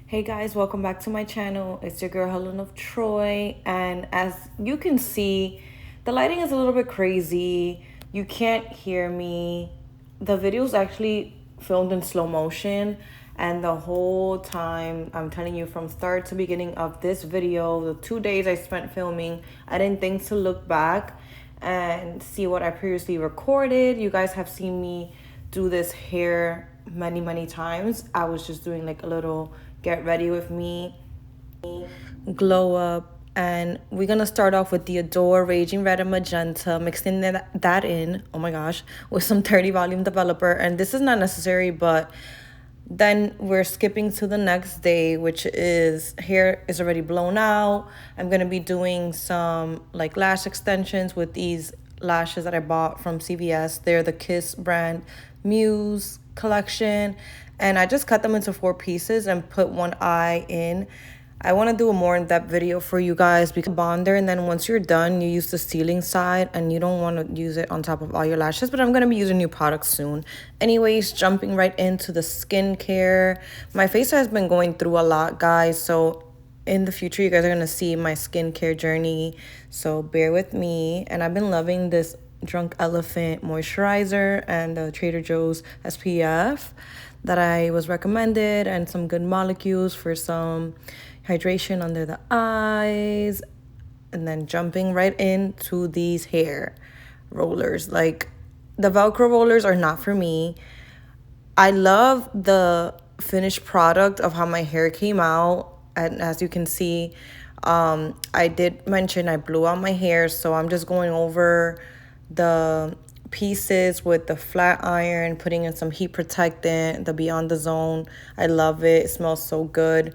Hey guys, welcome back to my channel. It's your girl Helen of Troy, and as you can see, the lighting is a little bit crazy. You can't hear me. The video is actually filmed in slow motion, and the whole time, I'm telling you, from start to beginning of this video, the 2 days I spent filming, I didn't think to look back and see what I previously recorded. You guys have seen me do this hair many times. I was just doing like a little get ready with me glow up, and we're gonna start off with the Adore Raging Red and Magenta, mixing that in, oh my gosh, with some 30 volume developer. And this is not necessary, but then we're skipping to the next day, which is hair is already blown out. I'm gonna be doing some like lash extensions with these lashes that I bought from CVS. They're the Kiss brand Muse collection, and I just cut them into 4 pieces and put one eye in. I want to do a more in-depth video for you guys because bonder, and then once you're done, you use the sealing side and you don't want to use it on top of all your lashes. But I'm going to be using new products soon. Anyways, jumping right into the skincare. My face has been going through a lot, guys, so in the future you guys are going to see my skincare journey, so bear with me. And I've been loving this Drunk Elephant moisturizer and the Trader Joe's SPF that I was recommended, and some good molecules for some hydration under the eyes. And then jumping right into these hair rollers. Like, the Velcro rollers are not for me. I love the finished product of how my hair came out, and as you can see, I did mention I blew out my hair, so I'm just going over the pieces with the flat iron, putting in some heat protectant, the Beyond the Zone. I love it. It smells so good.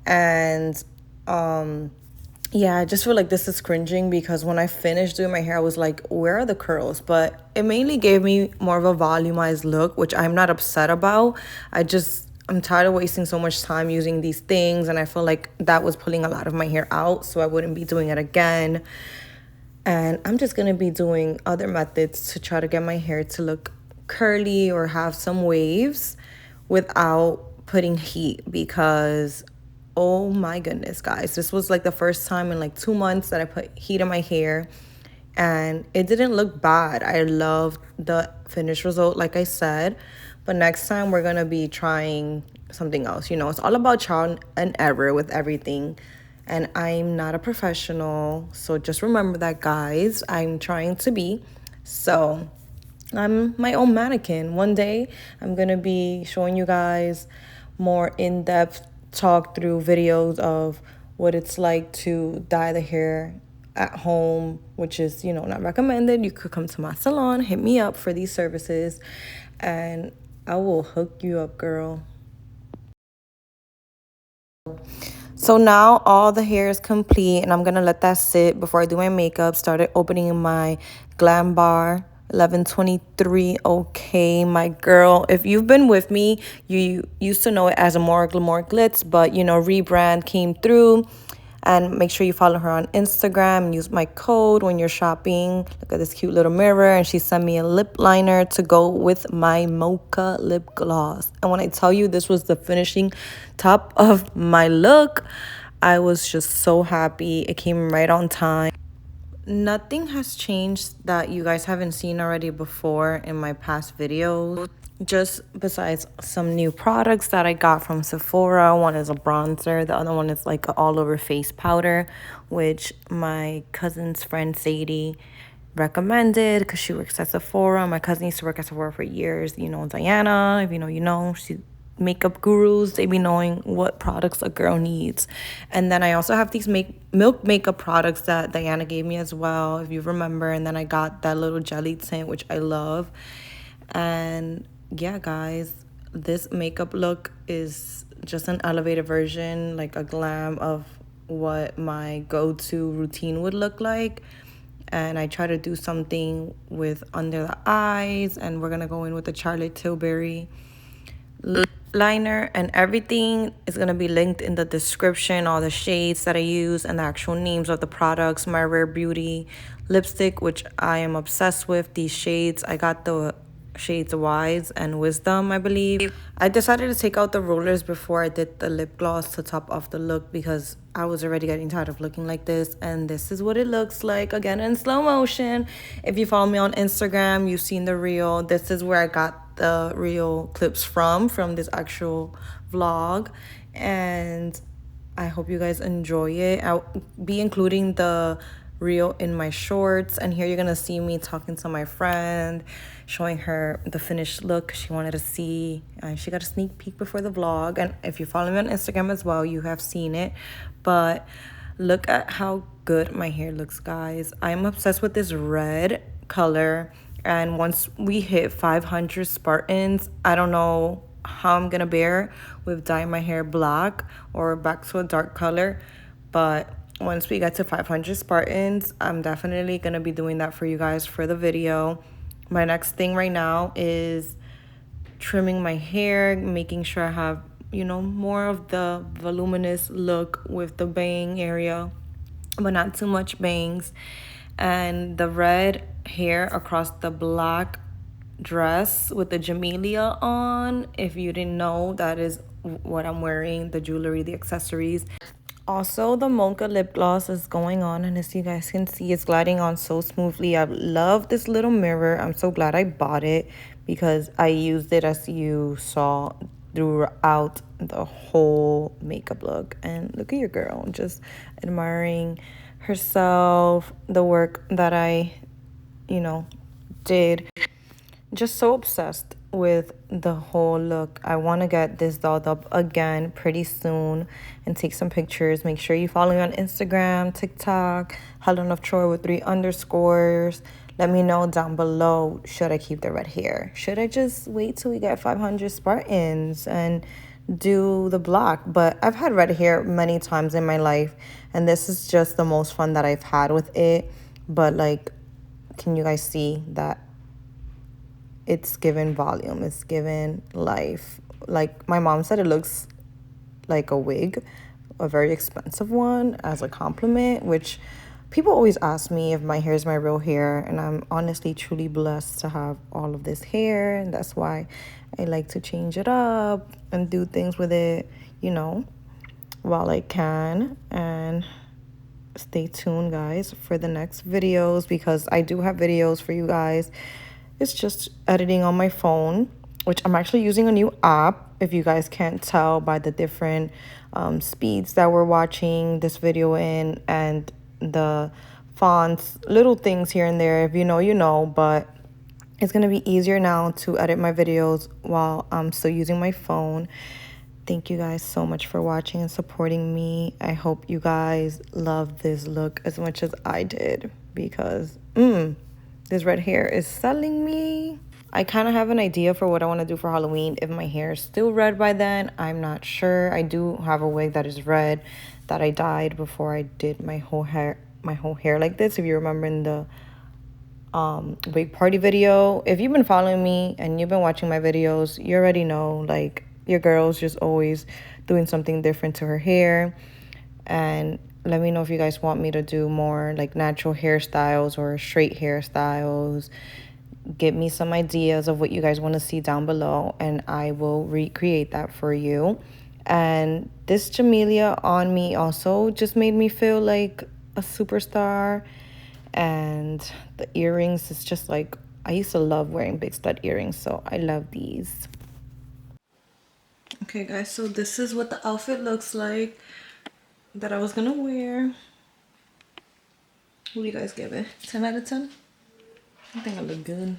And yeah, I just feel like this is cringing because when I finished doing my hair, I was like, where are the curls? But it mainly gave me more of a volumized look, which I'm not upset about. I'm tired of wasting so much time using these things, and I feel like that was pulling a lot of my hair out, so I wouldn't be doing it again. And I'm just going to be doing other methods to try to get my hair to look curly or have some waves without putting heat, because oh my goodness, guys, this was like the first time in like 2 months that I put heat in my hair, and it didn't look bad. I loved the finished result, like I said, but next time we're going to be trying something else. You know, it's all about trial and error with everything. And I'm not a professional, so just remember that, guys. I'm trying to be. So I'm my own mannequin. One day I'm going to be showing you guys more in-depth talk through videos of what it's like to dye the hair at home, which is, you know, not recommended. You could come to my salon, hit me up for these services, and I will hook you up, girl. So now all the hair is complete, and I'm going to let that sit before I do my makeup. Started opening my Glam bar 1123. Okay, my girl. If you've been with me, you used to know it as Amore Glamour Glitz, but, you know, rebrand came through. And make sure you follow her on Instagram and use my code when you're shopping. Look at this cute little mirror. And she sent me a lip liner to go with my mocha lip gloss. And when I tell you this was the finishing top of my look, I was just so happy. It came right on time. Nothing has changed that you guys haven't seen already before in my past videos, just besides some new products that I got from Sephora. One is a bronzer, the other one is like an all-over face powder, which my cousin's friend Sadie recommended because she works at Sephora. My cousin used to work at Sephora for years. You know, Diana, if you know, you know. She makeup gurus, they be knowing what products a girl needs. And then I also have these milk makeup products that Diana gave me as well, if you remember. And then I got that little jelly tint, which I love. And yeah, guys, this makeup look is just an elevated version, like a glam of what my go-to routine would look like. And I try to do something with under the eyes, and we're gonna go in with the Charlotte Tilbury liner, and everything is going to be linked in the description, all the shades that I use and the actual names of the products. My Rare Beauty lipstick, which I am obsessed with, these shades. I got the shades Wise and Wisdom, I believe. I decided to take out the rollers before I did the lip gloss to top off the look because I was already getting tired of looking like this. And this is what it looks like, again in slow motion. If you follow me on Instagram, you've seen the reel. This is where I got the reel clips from this actual vlog. And I hope you guys enjoy it. I'll be including the reel in my shorts, and here you're gonna see me talking to my friend, showing her the finished look she wanted to see, and she got a sneak peek before the vlog. And if you follow me on Instagram as well, you have seen it. But look at how good my hair looks, guys. I'm obsessed with this red color, and once we hit 500 Spartans, I don't know how I'm gonna bear with dyeing my hair black or back to a dark color. But once we get to 500 Spartans, I'm definitely gonna be doing that for you guys for the video. My next thing right now is trimming my hair, making sure I have, you know, more of the voluminous look with the bang area, but not too much bangs. And the red hair across the black dress with the Jamelia on. If you didn't know, that is what I'm wearing, the jewelry, the accessories. Also, the mocha lip gloss is going on, and as you guys can see, it's gliding on so smoothly. I love this little mirror. I'm so glad I bought it because I used it, as you saw, throughout the whole makeup look. And look at your girl, just admiring herself, the work that I, you know, did. Just so obsessed with the whole look. I want to get this dolled up again pretty soon and take some pictures. Make sure you follow me on Instagram, TikTok, Helen of Troy with 3 underscores. Let me know down below, should I keep the red hair? Should I just wait till we get 500 Spartans and do the black? But I've had red hair many times in my life, and this is just the most fun that I've had with it. But like, can you guys see that it's given volume, it's given life? Like my mom said, it looks like a wig, a very expensive one, as a compliment, which people always ask me if my hair is my real hair, and I'm honestly truly blessed to have all of this hair, and that's why I like to change it up and do things with it, you know, while I can. And stay tuned, guys, for the next videos, because I do have videos for you guys. It's just editing on my phone, which I'm actually using a new app, if you guys can't tell by the different speeds that we're watching this video in, and the fonts, little things here and there. If you know, you know, but it's going to be easier now to edit my videos while I'm still using my phone. Thank you guys so much for watching and supporting me. I hope you guys love this look as much as I did, because this red hair is selling me. I kind of have an idea for what I want to do for Halloween. If my hair is still red by then, I'm not sure. I do have a wig that is red that I dyed before I did my whole hair like this. If you remember in the wig party video, if you've been following me and you've been watching my videos, you already know, like, your girl's just always doing something different to her hair. And let me know if you guys want me to do more like natural hairstyles or straight hairstyles. Give me some ideas of what you guys want to see down below, and I will recreate that for you. And this Jamelia on me also just made me feel like a superstar. And the earrings is just like, I used to love wearing big stud earrings, so I love these. Okay guys, so this is what the outfit looks like that I was gonna wear. What do you guys give it? 10 out of 10? I think I look good.